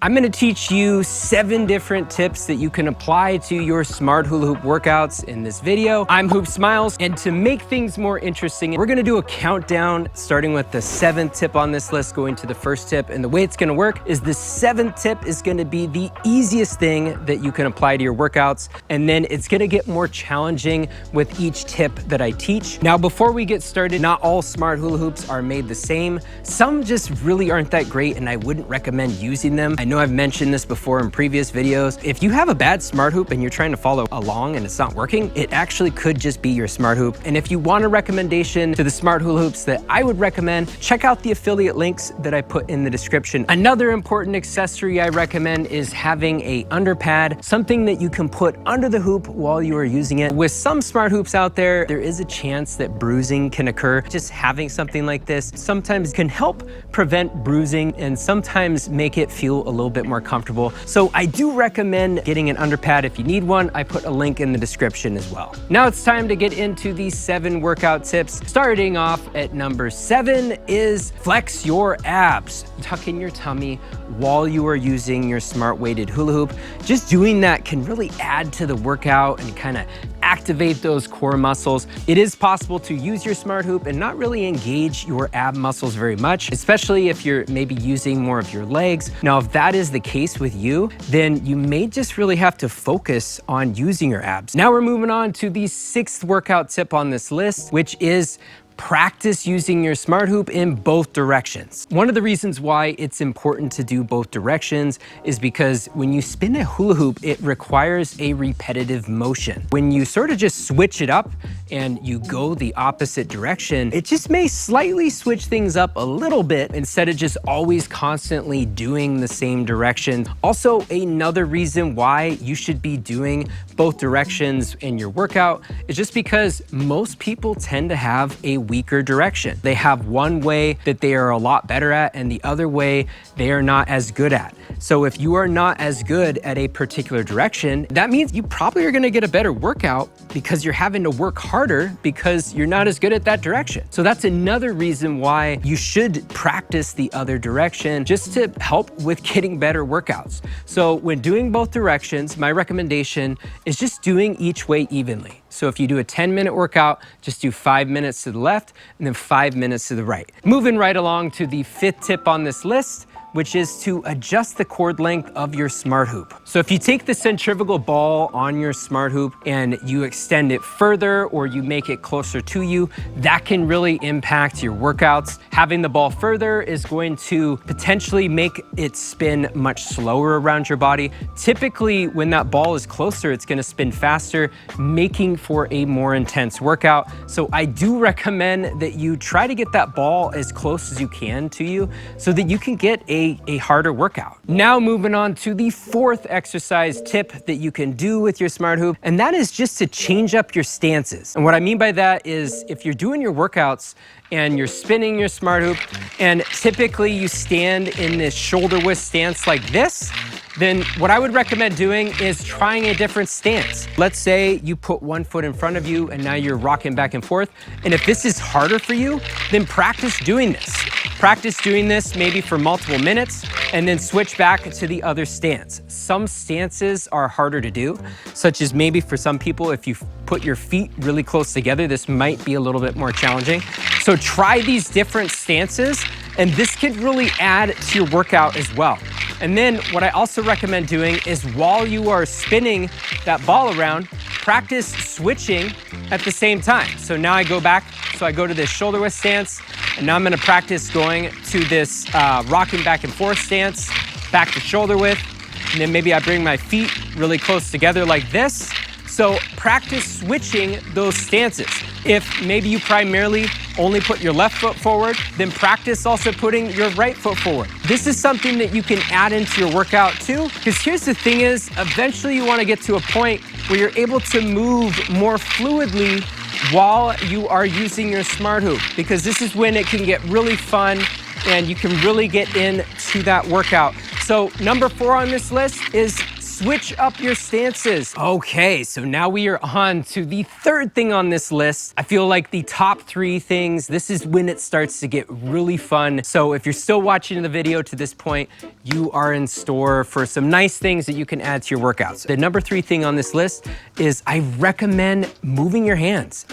I'm gonna teach you 7 different tips that you can apply to your smart hula hoop workouts in this video. I'm hoopsmiles, and to make things more interesting, we're gonna do a countdown starting with the 7th tip on this list going to the first tip. And the way it's gonna work is the 7th tip is gonna be the easiest thing that you can apply to your workouts. And then it's gonna get more challenging with each tip that I teach. Now, before we get started, not all smart hula hoops are made the same. Some just really aren't that great, and I wouldn't recommend using them. I know I've mentioned this before in previous videos. If you have a bad smart hoop and you're trying to follow along and it's not working, it actually could just be your smart hoop. And if you want a recommendation to the smart hula hoops that I would recommend, check out the affiliate links that I put in the description. Another important accessory I recommend is having a underpad, something that you can put under the hoop while you are using it. With some smart hoops out there, there is a chance that bruising can occur. Just having something like this sometimes can help prevent bruising and sometimes make it feel a little bit more comfortable. So I do recommend getting an underpad if you need one. I put a link in the description as well. Now it's time to get into these 7 workout tips. Starting off at number 7 is flex your abs. Tuck in your tummy while you are using your smart weighted hula hoop. Just doing that can really add to the workout and kind of activate those core muscles. It is possible to use your smart hoop and not really engage your ab muscles very much, especially if you're maybe using more of your legs. Now, if that is the case with you, then you may just really have to focus on using your abs. Now we're moving on to the 6th workout tip on this list, which is practice using your smart hoop in both directions. One of the reasons why it's important to do both directions is because when you spin a hula hoop, it requires a repetitive motion. When you sort of just switch it up and you go the opposite direction, it just may slightly switch things up a little bit instead of just always constantly doing the same direction. Also, another reason why you should be doing both directions in your workout is just because most people tend to have a weaker direction. They have one way that they are a lot better at and the other way they are not as good at. So if you are not as good at a particular direction, that means you probably are gonna get a better workout because you're having to work harder because you're not as good at that direction. So that's another reason why you should practice the other direction just to help with getting better workouts. So when doing both directions, my recommendation is just doing each way evenly. So if you do a 10-minute workout, just do 5 minutes to the left and then 5 minutes to the right. Moving right along to the 5th tip on this list, which is to adjust the cord length of your smart hoop. So if you take the centrifugal ball on your smart hoop and you extend it further or you make it closer to you, that can really impact your workouts. Having the ball further is going to potentially make it spin much slower around your body. Typically, when that ball is closer, it's gonna spin faster, making for a more intense workout. So I do recommend that you try to get that ball as close as you can to you so that you can get a harder workout. Now moving on to the 4th exercise tip that you can do with your smart hoop, and that is just to change up your stances. And what I mean by that is if you're doing your workouts and you're spinning your smart hoop and typically you stand in this shoulder width stance like this, then what I would recommend doing is trying a different stance. Let's say you put one foot in front of you and now you're rocking back and forth. And if this is harder for you, then practice doing this. Practice doing this maybe for multiple minutes and then switch back to the other stance. Some stances are harder to do, such as maybe for some people, if you put your feet really close together, this might be a little bit more challenging. So try these different stances and this can really add to your workout as well. And then what I also recommend doing is while you are spinning that ball around, practice switching at the same time. So now I go back, so I go to this shoulder width stance, and now I'm gonna practice going to this rocking back and forth stance, back to shoulder width, and then maybe I bring my feet really close together like this. So practice switching those stances. If maybe you primarily only put your left foot forward, then practice also putting your right foot forward. This is something that you can add into your workout too, because here's the thing is, eventually you wanna get to a point where you're able to move more fluidly while you are using your smart hoop, because this is when it can get really fun and you can really get into that workout. So number 4 on this list is switch up your stances. Okay, so now we are on to the third thing on this list. I feel like the top 3 things, this is when it starts to get really fun. So if you're still watching the video to this point, you are in store for some nice things that you can add to your workouts. The number 3 thing on this list is I recommend moving your hands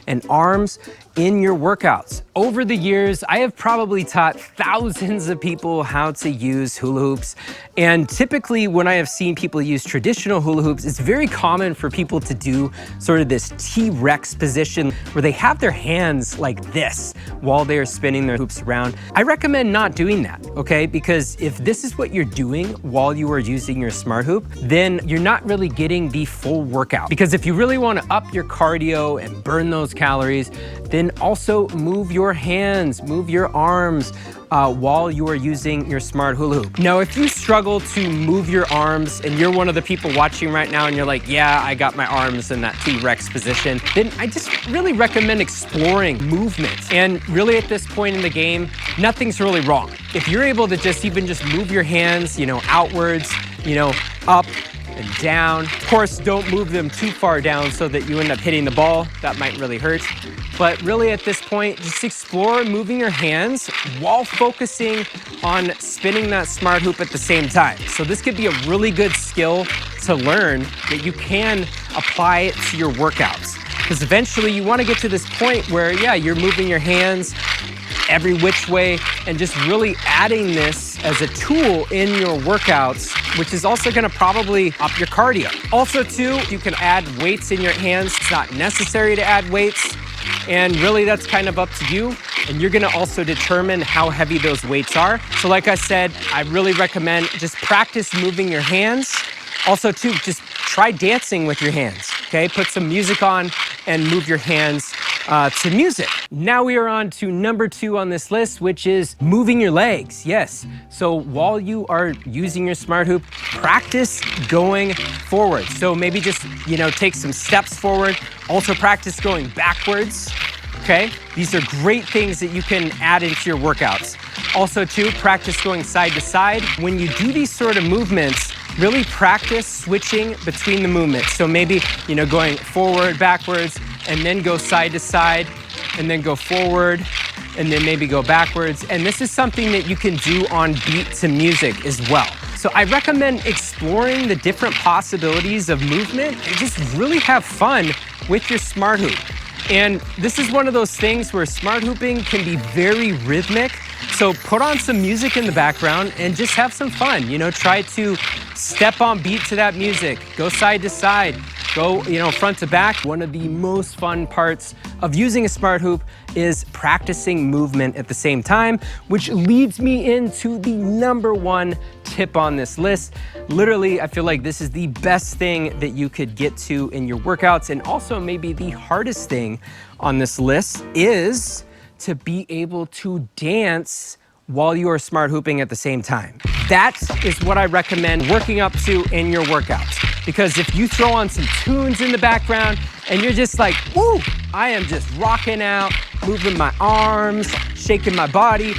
and arms in your workouts. Over the years, I have probably taught thousands of people how to use hula hoops. And typically when I have seen people use traditional hula hoops, it's very common for people to do sort of this T-Rex position where they have their hands like this while they're spinning their hoops around. I recommend not doing that, okay? Because if this is what you're doing while you are using your smart hoop, then you're not really getting the full workout. Because if you really want to up your cardio and burn those calories, then also move your hands, move your arms while you are using your smart hula hoop. Now, if you struggle to move your arms and you're one of the people watching right now and you're like, yeah, I got my arms in that T-Rex position, then I just really recommend exploring movement. And really at this point in the game, nothing's really wrong. If you're able to just move your hands, outwards, up and down. Of course, don't move them too far down so that you end up hitting the ball. That might really hurt. But really at this point, just explore moving your hands while focusing on spinning that smart hoop at the same time. So this could be a really good skill to learn that you can apply it to your workouts. Because eventually you want to get to this point where, yeah, you're moving your hands every which way and just really adding this as a tool in your workouts, which is also going to probably up your cardio. Also too, you can add weights in your hands. It's not necessary to add weights, and really that's kind of up to you, and you're going to also determine how heavy those weights are. So like I said, I really recommend just practice moving your hands. Also too, just try dancing with your hands, okay? Put some music on and move your hands to music. Now we are on to number 2 on this list, which is moving your legs. Yes, so while you are using your smart hoop, practice going forward. So maybe just, take some steps forward. Also practice going backwards, okay? These are great things that you can add into your workouts. Also too, practice going side to side. When you do these sort of movements, really practice switching between the movements. So maybe, going forward, backwards, and then go side to side, and then go forward, and then maybe go backwards. And this is something that you can do on beat to music as well. So I recommend exploring the different possibilities of movement and just really have fun with your smart hoop. And this is one of those things where smart hooping can be very rhythmic. So put on some music in the background and just have some fun. Try to step on beat to that music, go side to side, go, front to back. One of the most fun parts of using a smart hoop is practicing movement at the same time, which leads me into the number 1 tip on this list. Literally, I feel like this is the best thing that you could get to in your workouts, and also maybe the hardest thing on this list is to be able to dance while you are smart hooping at the same time. That is what I recommend working up to in your workouts. Because if you throw on some tunes in the background and you're just like, woo, I am just rocking out, moving my arms, shaking my body,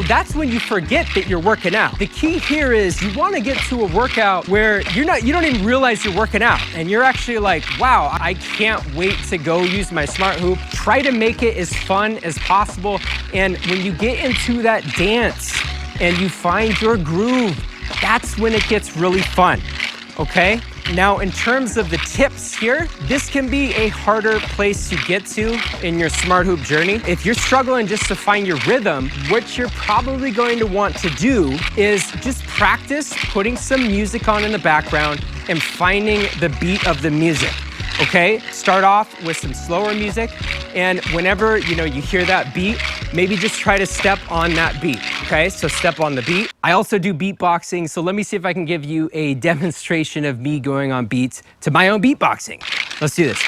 that's when you forget that you're working out. The key here is you want to get to a workout where you don't even realize you're working out, and you're actually like, wow, I can't wait to go use my smart hoop. Try to make it as fun as possible. And when you get into that dance and you find your groove, that's when it gets really fun, okay? Now, in terms of the tips here, this can be a harder place to get to in your smart hoop journey. If you're struggling just to find your rhythm, what you're probably going to want to do is just practice putting some music on in the background and finding the beat of the music. Okay, start off with some slower music, and whenever you hear that beat, maybe just try to step on that beat. Okay, so step on the beat. I also do beatboxing, so let me see if I can give you a demonstration of me going on beats to my own beatboxing. Let's do this.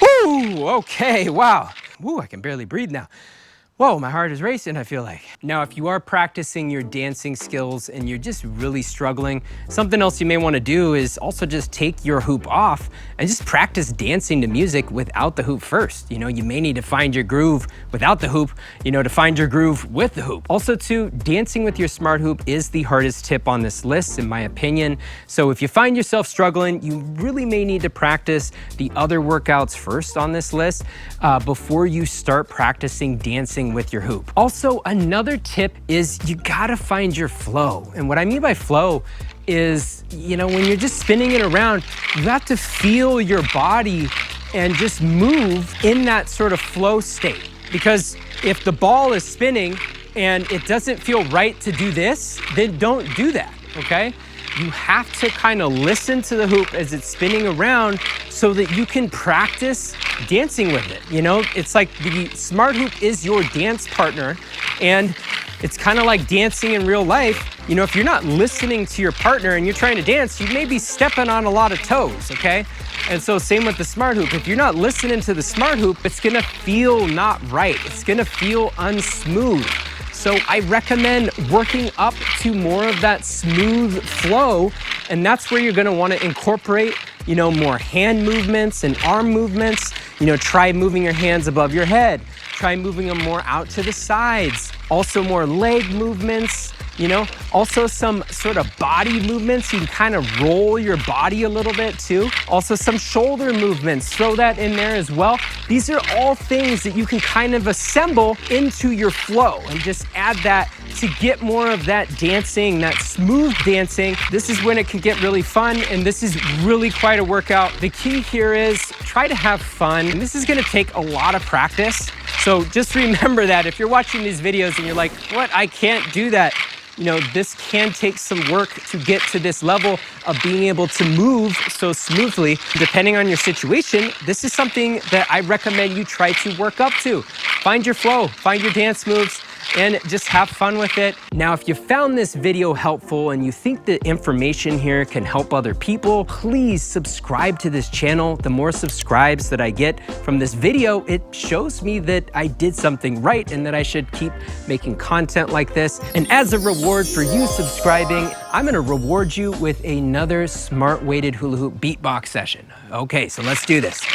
Woo, okay, wow. Woo, I can barely breathe now. Whoa, my heart is racing, I feel like. Now, if you are practicing your dancing skills and you're just really struggling, something else you may want to do is also just take your hoop off and just practice dancing to music without the hoop first. You know, you may need to find your groove without the hoop, you know, to find your groove with the hoop. Also too, dancing with your smart hoop is the hardest tip on this list, in my opinion. So if you find yourself struggling, you really may need to practice the other workouts first on this list before you start practicing dancing with your hoop. Also, another tip is you gotta find your flow. And what I mean by flow is, you know, when you're just spinning it around, you have to feel your body and just move in that sort of flow state. Because if the ball is spinning and it doesn't feel right to do this, then don't do that, okay? You have to kind of listen to the hoop as it's spinning around so that you can practice dancing with it. You know, it's like the smart hoop is your dance partner, and it's kind of like dancing in real life. You know, if you're not listening to your partner and you're trying to dance, you may be stepping on a lot of toes, okay? And so same with the smart hoop. If you're not listening to the smart hoop, it's gonna feel not right. It's gonna feel unsmooth. So I recommend working up to more of that smooth flow, and that's where you're gonna wanna incorporate, you know, more hand movements and arm movements. You know, try moving your hands above your head. Try moving them more out to the sides. Also more leg movements, you know, also some sort of body movements. You can kind of roll your body a little bit too. Also some shoulder movements, throw that in there as well. These are all things that you can kind of assemble into your flow and just add that to get more of that dancing, that smooth dancing. This is when it can get really fun, and this is really quite a workout. The key here is try to have fun. And this is gonna take a lot of practice. So just remember that if you're watching these videos and you're like, what, I can't do that. You know, this can take some work to get to this level of being able to move so smoothly. Depending on your situation, this is something that I recommend you try to work up to. Find your flow, find your dance moves, and just have fun with it. Now, if you found this video helpful and you think the information here can help other people, please subscribe to this channel. The more subscribes that I get from this video, it shows me that I did something right and that I should keep making content like this. And as a reward for you subscribing, I'm gonna reward you with another smart weighted hula hoop beatbox session. Okay, so let's do this.